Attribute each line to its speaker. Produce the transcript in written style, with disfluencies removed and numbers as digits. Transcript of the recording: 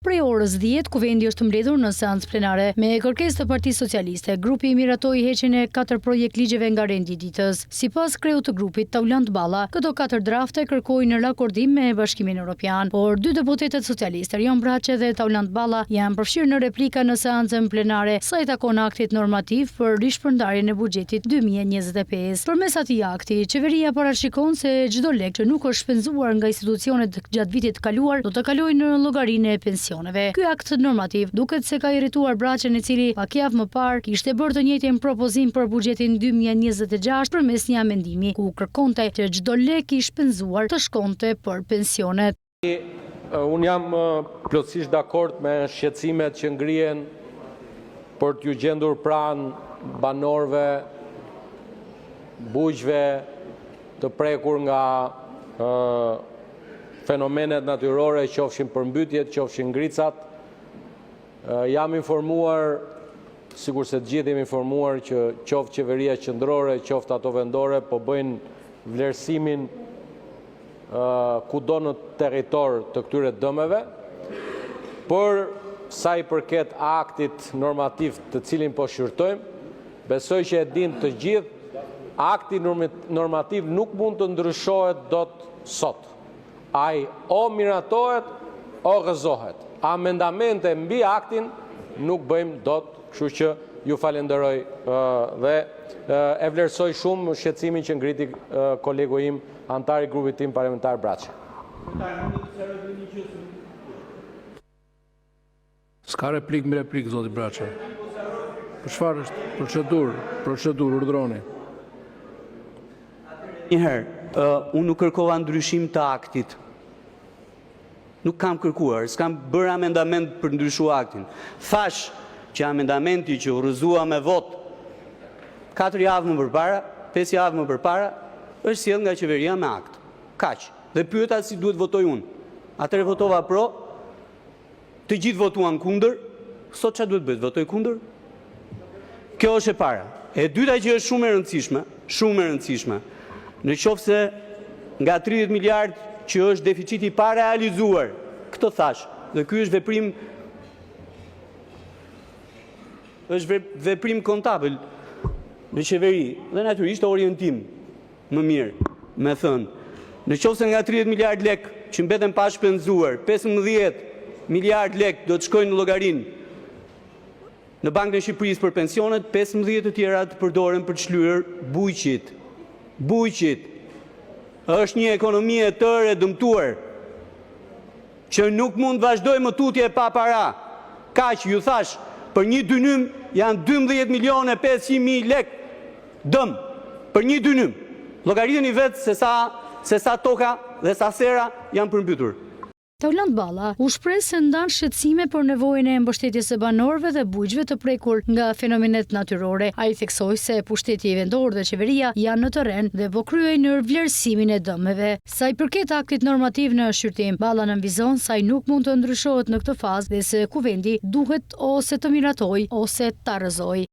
Speaker 1: Prej orës 10, Kuvendi është mbledhur në seancë plenare me kërkesë të Partisë Socialiste. Grupi miratoi heqjen e 4 projekt ligjeve nga rendi i ditës. Sipas kreut të grupit, Taulant Balla, këto 4 drafte kërkojnë rakordim me Bashkimin Evropian, por 2 deputetët socialistë, Erion Braçe dhe Taulant Balla, janë përfshirë në replika në seancën plenare sa i takon aktit normativ për rishpërndarjen e buxhetit 2025. Përmes atij akti, qeveria parashikon se çdo lek që nuk është shpenzuar nga institucionet gjatë vitit të kaluar do të kalojë në llogarinë e pensioneve. Ky akt normativ duket se ka irrituar Braçen, i cili pak javë më parë kishte bërë të njëjtin propozim për buxhetin 2026 përmes një amendimi ku kërkonte që çdo lek i shpenzuar të shkonte për pensionet.
Speaker 2: Unë jam plotësisht dakord me shqetësimet që ngrihen për t'ju gjendur pranë banorëve, bujqve të prekur nga fenomenet natyrore, qofshin përmbytjet, qofshin ngricat. Jam informuar, sikur se të gjithë jemi informuar, që qoftë qeveria qendrore, qoftë ato vendore, po bëjnë vlerësimin kudo në territor të këtyre dëmeve, por sa i përket aktit normativ të cilin po shqyrtojmë, besoj që e din të gjithë, akti normativ nuk mund të ndryshohet dot sot. Ai o miratohet o gëzohet. Amendamente mbi aktin nuk bëjmë dot, kështu që ju falenderoj dhe e vlerësoj shumë shqetësimin që ngriti kolegu im, antari i grupit tim parlamentar Braçe.
Speaker 3: S'ka replik me replik, zoti Braçe. Për çfarë është procedurë, urdhroni.
Speaker 4: Unë nuk kërkova ndryshim të aktit. Nuk kam kërkuar, s'kam bërë amendament për ndryshu aktin. Thash që amendamenti që urrëzua me vot 4 javë më përpara, 5 javë më përpara, është sjell nga qeveria me akt. Kaq. Dhe pyeta si duhet votoj unë. Atëherë votova pro, të gjithë votuan kundër, sot çfarë duhet bëhet? Votoj kundër? Kjo është e para. E dyta që është shumë e rëndësishme, në qoftë se nga 30 miliard që është deficiti pa realizuar, këtë thash, dhe ky është veprim kontabël në qeveri, dhe natyrisht orientim më mirë, me thënë, në qoftë se nga 30 miliard lek që mbeten pa shpenzuar, 15 miliard lek do të shkojnë në llogarinë në Bankën e Shqipërisë për pensionet, 15 të tjera të përdoren për të shlyer bujqit. Bujqit është një ekonomi e tërë e dëmtuar që nuk mund vazhdoj më tutje pa para. Kaq ju thash, për një dynym janë 12.500.000 lek dëm për një dynym. Llogariteni vetë se sa toka dhe sa sera janë përmbytur.
Speaker 1: Taulant Balla u shpreh se ndan shqetësime për nevojën e mbështetjes së banorëve dhe bujqve të prekur nga fenomenet natyrore. Ai theksoi se pushteti vendor dhe qeveria janë në terren dhe po kryejnë vlerësimin e dëmeve. Sa i përket aktit normativ në shqyrtim, Balla nënvizon se ai nuk mund të ndryshohet në këtë fazë dhe se Kuvendi duhet ose të miratojë ose ta rrëzojë.